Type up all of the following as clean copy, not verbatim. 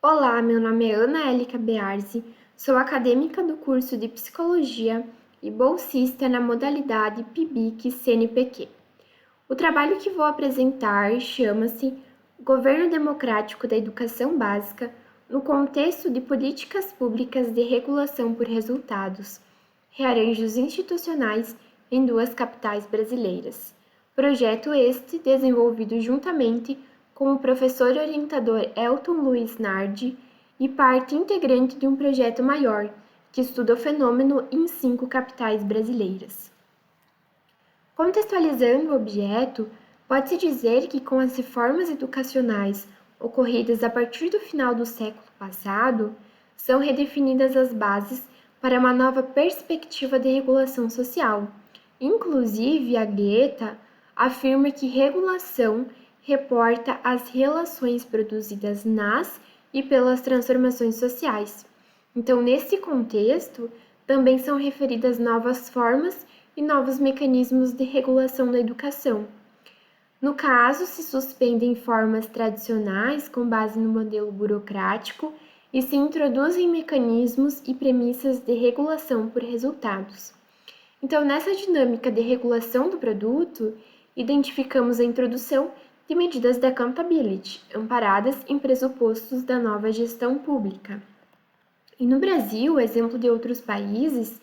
Olá, meu nome é Ana Élica Bearzi, sou acadêmica do curso de Psicologia e bolsista na modalidade PIBIC-CNPq. O trabalho que vou apresentar chama-se Governo Democrático da Educação Básica no contexto de políticas públicas de regulação por resultados, rearranjos institucionais em duas capitais brasileiras. Projeto este desenvolvido juntamente com o professor orientador Elton Luiz Nardi e parte integrante de um projeto maior, que estuda o fenômeno em 5 capitais brasileiras. Contextualizando o objeto, pode-se dizer que com as reformas educacionais ocorridas a partir do final do século passado, são redefinidas as bases para uma nova perspectiva de regulação social. Inclusive, a Goethe afirma que regulação reporta as relações produzidas nas e pelas transformações sociais. Então, nesse contexto, também são referidas novas formas e novos mecanismos de regulação da educação. No caso, se suspendem formas tradicionais com base no modelo burocrático e se introduzem mecanismos e premissas de regulação por resultados. Então, nessa dinâmica de regulação do produto, identificamos a introdução de medidas de accountability, amparadas em pressupostos da nova gestão pública. E no Brasil, exemplo de outros países,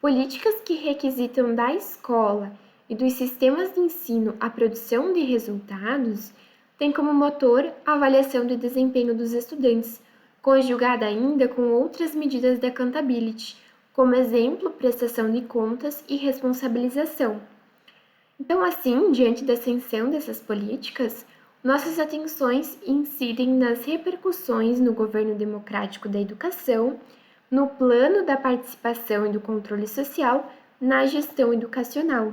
políticas que requisitam da escola e dos sistemas de ensino a produção de resultados têm como motor a avaliação de desempenho dos estudantes, conjugada ainda com outras medidas de accountability, como exemplo, prestação de contas e responsabilização. Então, assim, diante da ascensão dessas políticas, nossas atenções incidem nas repercussões no governo democrático da educação, no plano da participação e do controle social na gestão educacional.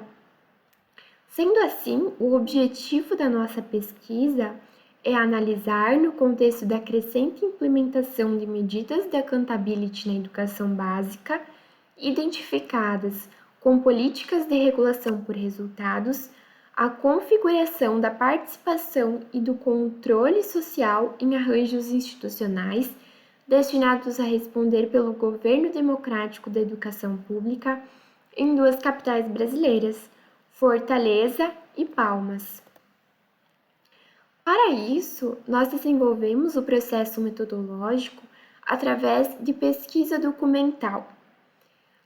Sendo assim, o objetivo da nossa pesquisa é analisar, no contexto da crescente implementação de medidas de accountability na educação básica, identificadas com políticas de regulação por resultados, a configuração da participação e do controle social em arranjos institucionais destinados a responder pelo governo democrático da educação pública em duas capitais brasileiras, Fortaleza e Palmas. Para isso, nós desenvolvemos o processo metodológico através de pesquisa documental.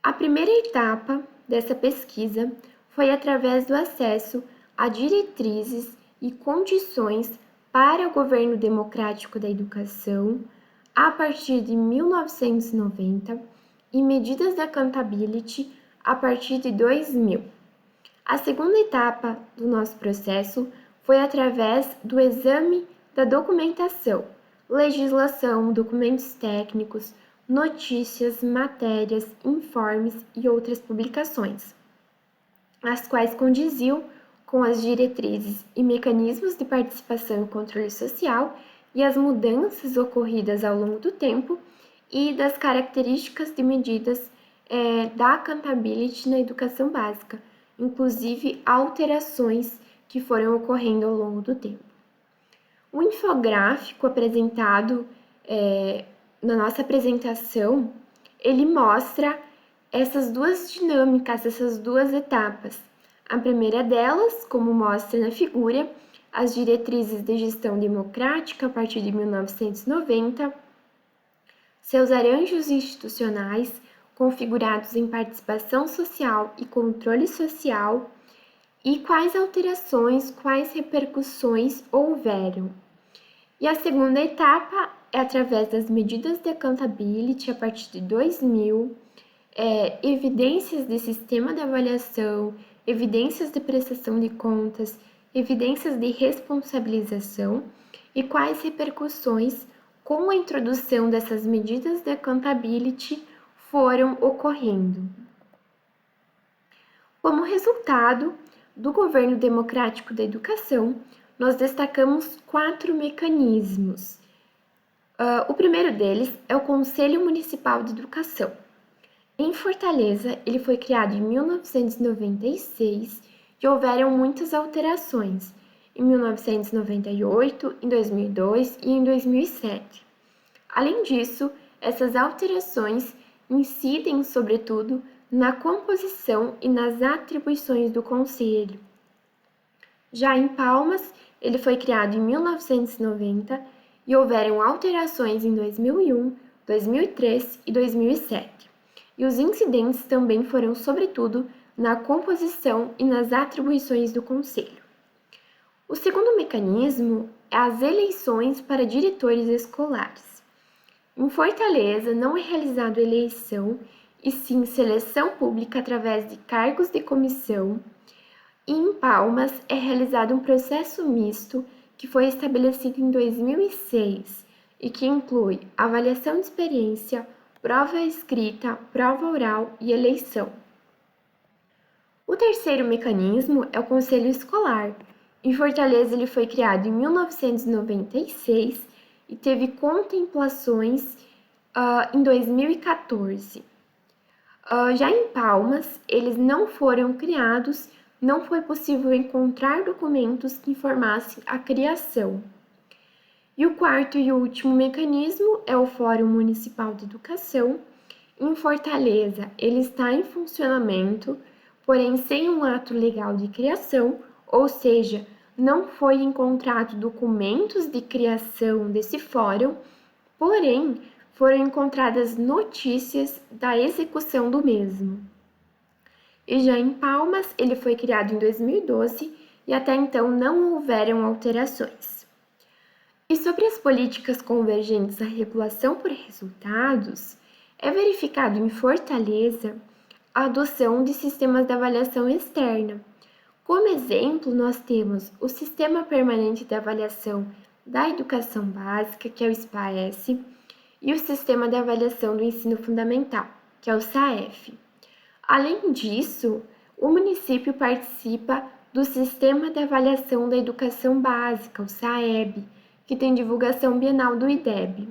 A primeira etapa dessa pesquisa foi através do acesso a diretrizes e condições para o governo democrático da educação a partir de 1990 e medidas de accountability a partir de 2000. A segunda etapa do nosso processo foi através do exame da documentação, legislação, documentos técnicos, notícias, matérias, informes e outras publicações, as quais condiziam com as diretrizes e mecanismos de participação e controle social e as mudanças ocorridas ao longo do tempo e das características de medidas da accountability na educação básica, inclusive alterações que foram ocorrendo ao longo do tempo. O infográfico apresentado na nossa apresentação, ele mostra essas duas dinâmicas, essas duas etapas. A primeira delas, como mostra na figura, as diretrizes de gestão democrática a partir de 1990, seus arranjos institucionais configurados em participação social e controle social e quais alterações, quais repercussões houveram. E a segunda etapa é através das medidas de accountability a partir de 2000, evidências de sistema de avaliação, evidências de prestação de contas, evidências de responsabilização e quais repercussões com a introdução dessas medidas de accountability foram ocorrendo. Como resultado do governo democrático da educação, nós destacamos 4 mecanismos. O primeiro deles é o Conselho Municipal de Educação. Em Fortaleza, ele foi criado em 1996 e houveram muitas alterações, em 1998, em 2002 e em 2007. Além disso, essas alterações incidem, sobretudo, na composição e nas atribuições do Conselho. Já em Palmas, ele foi criado em 1990 e houveram alterações em 2001, 2003 e 2007. E os incidentes também foram, sobretudo, na composição e nas atribuições do Conselho. O segundo mecanismo é as eleições para diretores escolares. Em Fortaleza, não é realizada eleição, e sim seleção pública através de cargos de comissão, e em Palmas é realizado um processo misto que foi estabelecido em 2006 e que inclui avaliação de experiência, prova escrita, prova oral e eleição. O terceiro mecanismo é o Conselho Escolar. Em Fortaleza, ele foi criado em 1996 e teve contemplações em 2014. Já em Palmas, eles não foram criados, não foi possível encontrar documentos que informassem a criação. E o quarto e último mecanismo é o Fórum Municipal de Educação. Em Fortaleza, ele está em funcionamento, porém sem um ato legal de criação, ou seja, não foi encontrado documentos de criação desse fórum, porém foram encontradas notícias da execução do mesmo. E já em Palmas, ele foi criado em 2012 e até então não houveram alterações. E sobre as políticas convergentes à regulação por resultados, é verificado em Fortaleza a adoção de sistemas de avaliação externa. Como exemplo, nós temos o Sistema Permanente de Avaliação da Educação Básica, que é o SPAES, e o Sistema de Avaliação do Ensino Fundamental, que é o SAEF. Além disso, o município participa do Sistema de Avaliação da Educação Básica, o SAEB, que tem divulgação bienal do IDEB.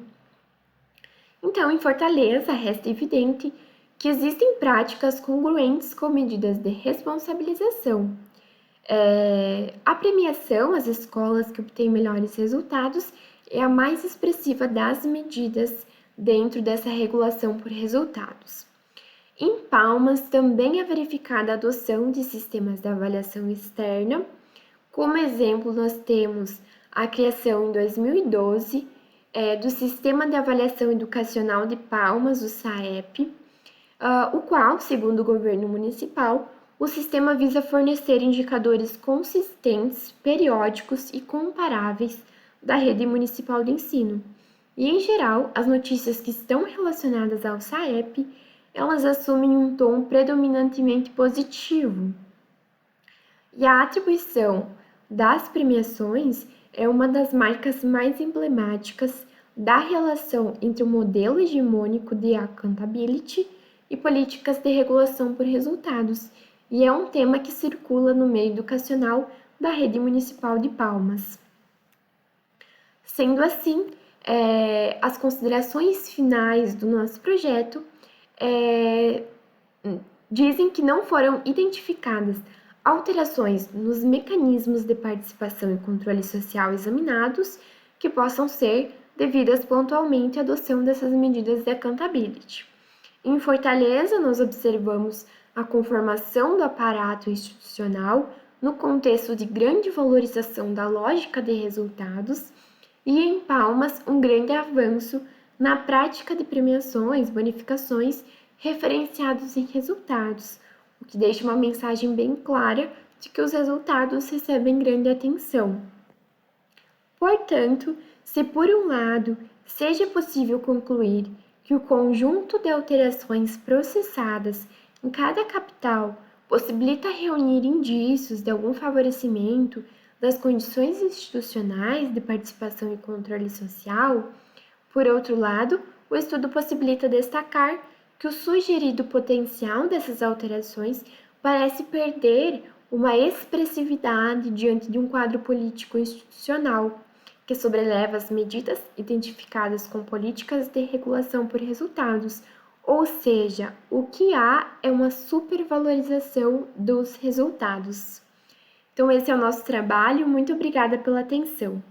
Então, em Fortaleza, resta evidente que existem práticas congruentes com medidas de responsabilização. A premiação às escolas que obtêm melhores resultados é a mais expressiva das medidas dentro dessa regulação por resultados. Em Palmas, também é verificada a adoção de sistemas de avaliação externa. Como exemplo, nós temos a criação em 2012 do Sistema de Avaliação Educacional de Palmas, o SAEP, o qual, segundo o governo municipal, o sistema visa fornecer indicadores consistentes, periódicos e comparáveis da rede municipal de ensino. E, em geral, as notícias que estão relacionadas ao SAEP, elas assumem um tom predominantemente positivo. E a atribuição das premiações é uma das marcas mais emblemáticas da relação entre o modelo hegemônico de accountability e políticas de regulação por resultados, e é um tema que circula no meio educacional da rede municipal de Palmas. Sendo assim, as considerações finais do nosso projeto dizem que não foram identificadas alterações nos mecanismos de participação e controle social examinados que possam ser devidas pontualmente à adoção dessas medidas de accountability. Em Fortaleza, nós observamos a conformação do aparato institucional no contexto de grande valorização da lógica de resultados e em Palmas, um grande avanço na prática de premiações, bonificações referenciados em resultados, o que deixa uma mensagem bem clara de que os resultados recebem grande atenção. Portanto, se por um lado seja possível concluir que o conjunto de alterações processadas em cada capital possibilita reunir indícios de algum favorecimento das condições institucionais de participação e controle social, por outro lado, o estudo possibilita destacar que o sugerido potencial dessas alterações parece perder uma expressividade diante de um quadro político institucional, que sobreleva as medidas identificadas com políticas de regulação por resultados, ou seja, o que há é uma supervalorização dos resultados. Então, esse é o nosso trabalho. Muito obrigada pela atenção.